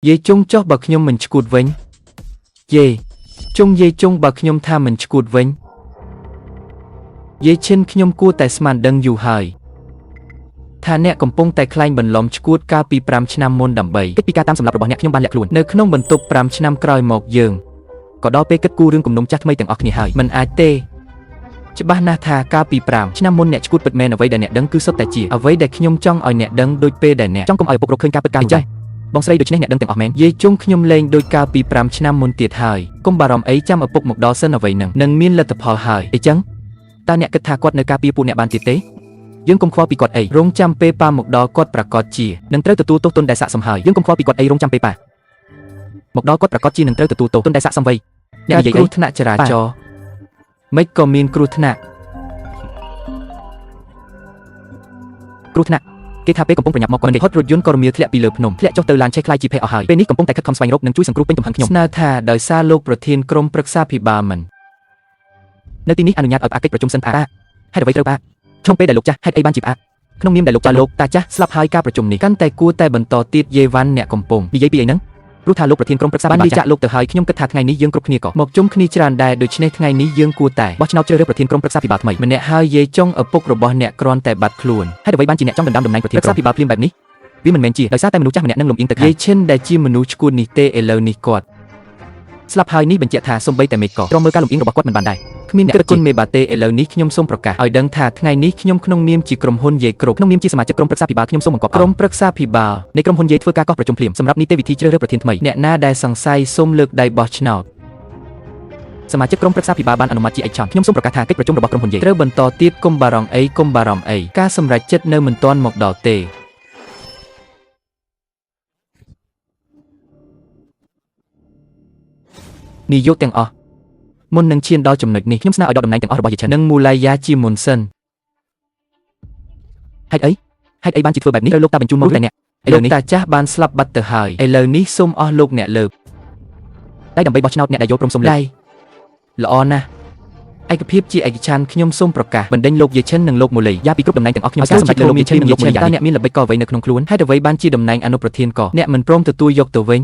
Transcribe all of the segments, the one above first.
យាយចុងចុះបើខ្ញុំមិនឈួតវិញយាយចុងបើខ្ញុំថាមិនឈួតវិញយាយឈិនខ្ញុំគួរតែស្មានដឹងយូរហើយថាអ្នកកំពុងតែខ្លែងបន្លំឈួតកាលពី5ឆ្នាំមុនដើម្បីគិតពីការតាមសម្លាប់របស់អ្នកខ្ញុំបានលាក់ខ្លួននៅក្នុងបន្ទប់5ឆ្នាំក្រោយមកយើងក៏ដល់ពេលគិតគូររឿងគំនុំចាស់ថ្មីទាំងអស់គ្នាហើយមិនអាចទេច្បាស់ណាស់ថាកាលពី5ឆ្នាំមុនអ្នកឈួតពិតមែនអ្វីដែលអ្នកដឹងគឺសុទ្ធតែជាអ្វីដែលខ្ញុំចង់ឲ្យអ្នកដឹងដូចពេលដែលអ្នកចង់កុំឲ្យឪពុករកឃើញការពិតការចេះបងស្រីដូច្នេះអ្នកដឹងទាំងអស់មែនយាយជុងខ្ញុំលេងដូចកាលពី5ឆ្នាំមុនទៀតហើយកុំបារម្ភអីចាំឪពុកមកដល់សិនអ្វីនឹងមានលទ្ធផលហើយអីចឹងតើអ្នកគិតថាគាត់នៅការពារពួកអ្នកបានទៀតទេយើងកុំខ្វល់ពីគាត់អីរងចាំពេលប៉ាមកដល់គាត់ប្រកាសជានឹងត្រូវទទួលទោសទណ្ឌដែលស័ក្តិសមហើយយើងកុំខ្វល់ពីគាត់អីរងចាំពេលប៉ាមកដល់គាត់ប្រកាសជានឹងត្រូវទទួលទោសទណ្ឌដែលស័ក្តិសមវ័យអ្នកនិយាយគ្រោះថ្នាក់ចរាចរណ៍មិនក៏មានគ្រោះថ្នាក់គេថាពេលកំពុងប្រញាប់មកគាត់និយាយហត់រថយន្តក៏រមៀលធ្លាក់ពីលើភ្នំធ្លាក់ចុះទៅឡានឆេះខ្លាយជីភេអស់ហើយពេលនេះកំពុងតែខិតខំស្វែងរកនិងជួយសង្គ្រោះពេញទំហឹងខ្ញុំស្នើថាដោយសារលោកប្រធានក្រុមប្រឹក្សាភិបាលមិននៅទីនេះអនុញ្ញាតឲ្យផ្អាកកិច្ចប្រជុំសិនផ្អាកហេតុអ្វីត្រូវផ្អាកក្នុងពេលដែលលោកចាស់ហេតុអីបានជាផ្អាកក្នុងនាមដែលលោកតាចាស់ស្លាប់ហើយការប្រជុំនេះកាន់តែគួរតែបន្តទៀតយេវ៉ាន់អ្នកកំពុងនិយាយពីអីហ្នឹងព្រោះថាលោកប្រធានក្រុមប្រឹក្សាបានលាចាកលោកទៅហើយខ្ញុំគិតថាថ្ងៃនេះយើងគ្រប់គ្នាក៏មកជុំគ្នាច្រើនដែរដូច្នេះថ្ងៃនេះយើងគួរតែបោះឆ្នោតជ្រើសរើសប្រធានក្រុមប្រឹក្សាភិបាលថ្មីម្នាក់ហើយយាយចុងឪពុករបស់អ្នកគ្រាន់តែបាត់ខ្លួនហេតុអ្វីបានជាអ្នកចង់ដណ្ដើមតំណែងប្រធានប្រឹក្សាភិបាលភ្លាមបែបនេះវាមិនមែនជាដោយសារតែមនុស្សចាស់ម្នាក់នឹងលំអៀងទៅខាងយាយឈិនដែលជាមនុស្សឈួតនេះទេឥឡូវនេះគាត់ស្លាប់ហើយនេះបញ្ជាក់ថាសំបីតែមេឃក៏ទ្រាំមើលការលំអៀងរបស់គាត់មិនបានដែរគ្មានអ្នកគិតគុណមេបាទេឥឡូវនេះខ្ញុំសូមប្រកាសឲ្យដឹងថាថ្ងៃនេះខ្ញុំក្នុងនាមជាក្រុមហ៊ុនយាយគ្រប់ក្នុងនាមជាសមាជិកក្រុមប្រឹក្សាភិបាលខ្ញុំសូមបង្គាប់ក្រុមប្រឹក្សាភិបាលនៃក្រុមហ៊ុនយាយធ្វើការកោះប្រជុំភ្លាមសម្រាប់នីតិវិធីជ្រើសរើសប្រធានថ្មីអ្នកណាដែលសង្ស័យសូមលើកដៃបោះឆ្នោតសមាជិកក្រុមប្រឹក្សាភិបាលបានអនុម័តជាឯកជនខ្ញុំសូមប្រកាសថាកិច្ចប្រជុំរបស់ក្រុមហ៊ុនយាយត្រូវបន្តទៀតកុំបារម្ភអីការសម្រេចចិត្តនៅមិនទាន់មកដល់ទេនាយកទាំងអស់មុននឹងឈានដល់ចំណុចនេះខ្ញុំស្នើឲ្យដកតំណែងទាំងអស់របស់យាយឈិននិងមូឡាយាជាមុនសិនហេតុអីបានជាធ្វើបែបនេះត្រូវលោកតាបញ្ជូនមកតែអ្នកឥឡូវនេះតាចាស់បានស្លាប់បាត់ទៅហើយឥឡូវនេះសូមអស់លោកអ្នកលើកដៃដើម្បីបោះឆ្នោតអ្នកដែលយកព្រមសុំលើកល្អណាស់ឯកភាពជាឯកច្ឆ័ន្ទខ្ញុំសូមប្រកាសបណ្ដេញលោកយាយឈិននិងលោកមូលីយ៉ាពីគ្រប់តំណែងទាំងអស់ខ្ញុំសូមសម្រេចលើលោកយាយឈិននិងលោកមូលីយ៉ាតើអ្នកមានល្បិចកអ្វីនៅក្នុងខ្លួនហេតុអ្វីបានជាតំណែងអនុប្រធានក៏អ្នកមិនព្រមទទួលយកទៅវិញ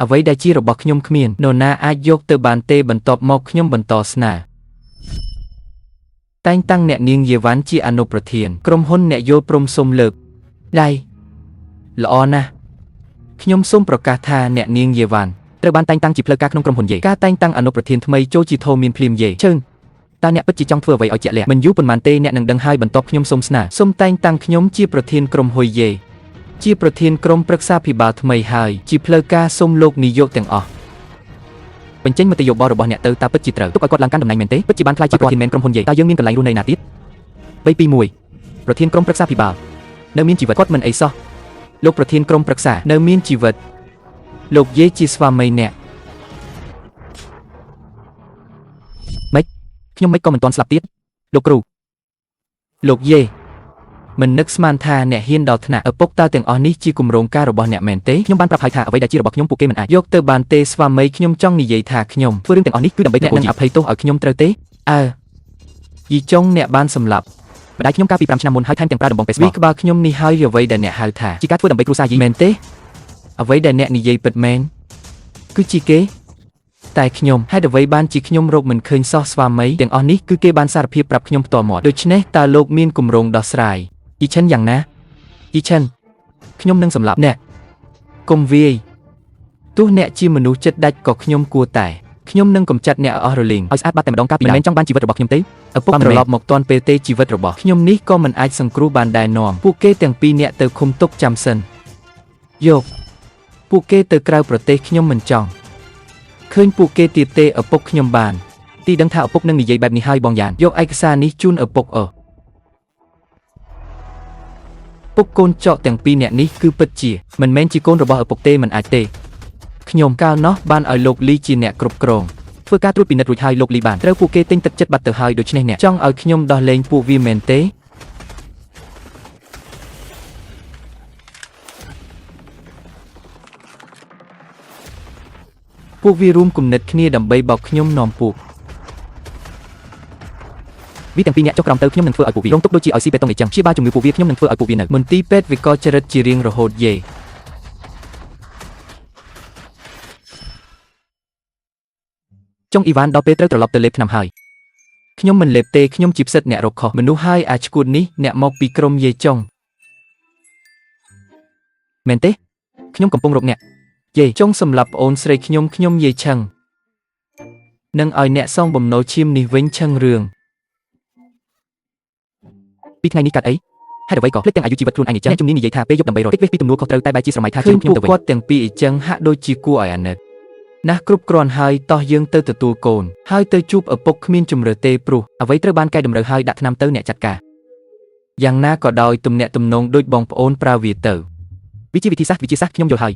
អ្វីដែលជារបស់ខ្ញុំគ្មាននរណាអាចយកទៅបានទេបន្ទាប់មកខ្ញុំបន្តស្នើតែងតាំងអ្នកនាងយេវ៉ាន់ជាអនុប្រធានក្រុមហ៊ុនអ្នកយល់ព្រមសូមលើកដៃល្អណាស់ខ្ញុំសូមប្រកាសថាអ្នកនាងយេវ៉ាន់ត្រូវបានតែងតាំងជាផ្លូវការក្នុងក្រុមហ៊ុនយាយការតែងតាំងអនុប្រធានថ្មីចូលជាធម៌មានភ្លាមយាយឈឹងតើអ្នកពិតជាចង់ធ្វើអ្វីឲ្យជាក់លាក់មិនយូរប៉ុន្មានទេអ្នកនឹងដឹងហើយបន្ទាប់ខ្ញុំសូមស្នើសូមតែងតាំងខ្ញុំជាប្រធានក្រុមហ៊ុនយាយជាប្រធានក្រុមប្រឹក្សាភិបាលថ្មីហើយជាផ្លូវការសូមលោកនាយកទាំងអស់បញ្ចេញមតិយោបល់របស់អ្នកទៅតើពិតជាត្រូវទុកឲ្យគាត់ឡើងកាន់តំណែងមែនទេពិតជាបានខ្លាចជាប្រធានមែនក្រុមហ៊ុនយាយតើយើងមានកន្លែងរស់នៅណាទៀត321ប្រធានក្រុមប្រឹក្សាភិបាលនៅមានជីវិតគាត់មិនអីសោះលោកប្រធានក្រុមប្រឹក្សានៅមានជីវិតលោកយាយជាស្វាមីអ្នកម៉េចខ្ញុំមិនក៏មិនទាន់ស្លាប់ទៀតលោកគ្រូលោកយាយមិននឹកស្មានថាអ្នកហ៊ានដល់ថ្នាក់ឪពុកតើទាំងអស់នេះជាគម្រោងការរបស់អ្នកមែនទេខ្ញុំបានប្រាប់ហើយថាអ្វីដែលជារបស់ខ្ញុំពួកគេមិនអាចយកទៅបានទេស្វាមីខ្ញុំចង់និយាយថាខ្ញុំធ្វើរឿងទាំងអស់នេះគឺដើម្បីអ្នកនឹងអភ័យទោសឲ្យខ្ញុំត្រូវទេយីចុងអ្នកបានសម្លាប់ម្ដាយខ្ញុំកាលពី5ឆ្នាំមុនហើយថែមទាំងប្រើដំបងពេស្បវាក្បាលខ្ញុំនេះហើយអ្វីដែលអ្នកហៅថាជាការធ្វើដើម្បីគ្រួសារយីមែនទេអ្វីដែលអ្នកនិយាយពិតមែនគឺជាគេតែខ្ញុំហេតុអ្វីបានជាខ្ញុំរកមិនឃើញសោះស្វាមីទាំងអស់នេះគឺគេបានសារភាពប្រាប់ខ្ញុំផ្ទាល់មាត់ដូច្នេះតើលោកមានគម្រោងដោះស្រាយយីឈិនយ៉ាងណាយីឈិនខ្ញុំនឹងសម្លាប់អ្នកកុំវាយទោះអ្នកជាមនុស្សចិត្តដាច់ក៏ខ្ញុំគួរតែខ្ញុំនឹងកម្ចាត់អ្នកឲ្យអស់រលីងឲ្យស្អាតបាត់តែម្ដងកាលពីមិនមែនចង់បានជីវិតរបស់ខ្ញុំទេឪពុកត្រឡប់មកទាន់ពេលទេជីវិតរបស់ខ្ញុំនេះក៏មិនអាចសង្គ្រោះបានដែរនាំពួកគេទាំងពីរនាក់ទៅឃុំទុកចាំសិនយកពួកគេទៅក្រៅប្រទេសខ្ញុំមិនចង់ឃើញពួកគេទៀតទេឪពុកខ្ញុំបានទីដឹងថាឪពុកនឹងនិយាយបែបនេះហើយបងយ៉ានយកឯកសារនេះជូនឪពុកពុកកូនចកទាំងពីរនាក់នេះគឺពិតជាមិនមែនជាកូនរបស់ឪពុកទេមិនអាចទេខ្ញុំកាលនោះបានឲ្យលោកលីជាអ្នកគ្រប់គ្រងធ្វើការត្រួតពិនិត្យរួចហើយលោកលីបានត្រូវពួកគេទិញទឹកចិត្តបាត់ទៅហើយដូច្នេះអ្នកចង់ឲ្យខ្ញុំដោះលែងពួកវាមែនទេពួកវារួមគំនិតគ្នាដើម្បីបោកខ្ញុំនាំពួកវាទាំងពីរអ្នកចុះក្រោមទៅខ្ញុំនឹងធ្វើឲ្យពួកវារងទុក្ខដូចជាឲ្យស៊ីបេតុងអីចឹងព្យាបាលជំងឺពួកវាខ្ញុំនឹងធ្វើឲ្យពួកវានៅមន្ទីរពេទ្យវិកលចរិតជារៀងរហូតយេ ចុងអ៊ីវ៉ាន់ដល់ពេលត្រូវត្រឡប់ទៅលេបថ្នាំហើយខ្ញុំមិនលេបទេខ្ញុំជាផ្សិតអ្នករកខុសមនុស្សហើយអាឈួតនេះអ្នកមកពីក្រុមយាយចុងមែនទេខ្ញុំកំពុងរកអ្នកយាយចុងសម្រាប់ប្អូនស្រីខ្ញុំយាយឆឹងនឹងឲ្យអ្នកសងបំណុលឈាមនេះវិញឆឹងរឿងពីថ្ងៃនេះកាត់អីហេតុអ្វីក៏ភ្លេចទាំងអាយុជីវិតខ្លួនឯងអញ្ចឹងជំនាញនិយាយថាពេលយប់ដើម្បីរកតិចពីទំនួលខុសត្រូវតែបែរជាស្រមៃថាជឿខ្ញុំទៅវិញគាត់ទាំងពីរអញ្ចឹងហាក់ដូចជាគួរឲ្យអាណិតណាស់គ្រប់គ្រាន់ហើយតោះយើងទៅទទួលកូនហើយទៅជួបឪពុកគ្មានជំរឿទេព្រោះអ្វីត្រូវបានកែតម្រូវហើយដាក់ថ្នាំទៅអ្នកចាត់ការយ៉ាងណាក៏ដោយទំនាក់ទំនងដូចបងប្អូនប្រើវាទៅវិជាសាស្ត្រខ្ញុំយល់ហើយ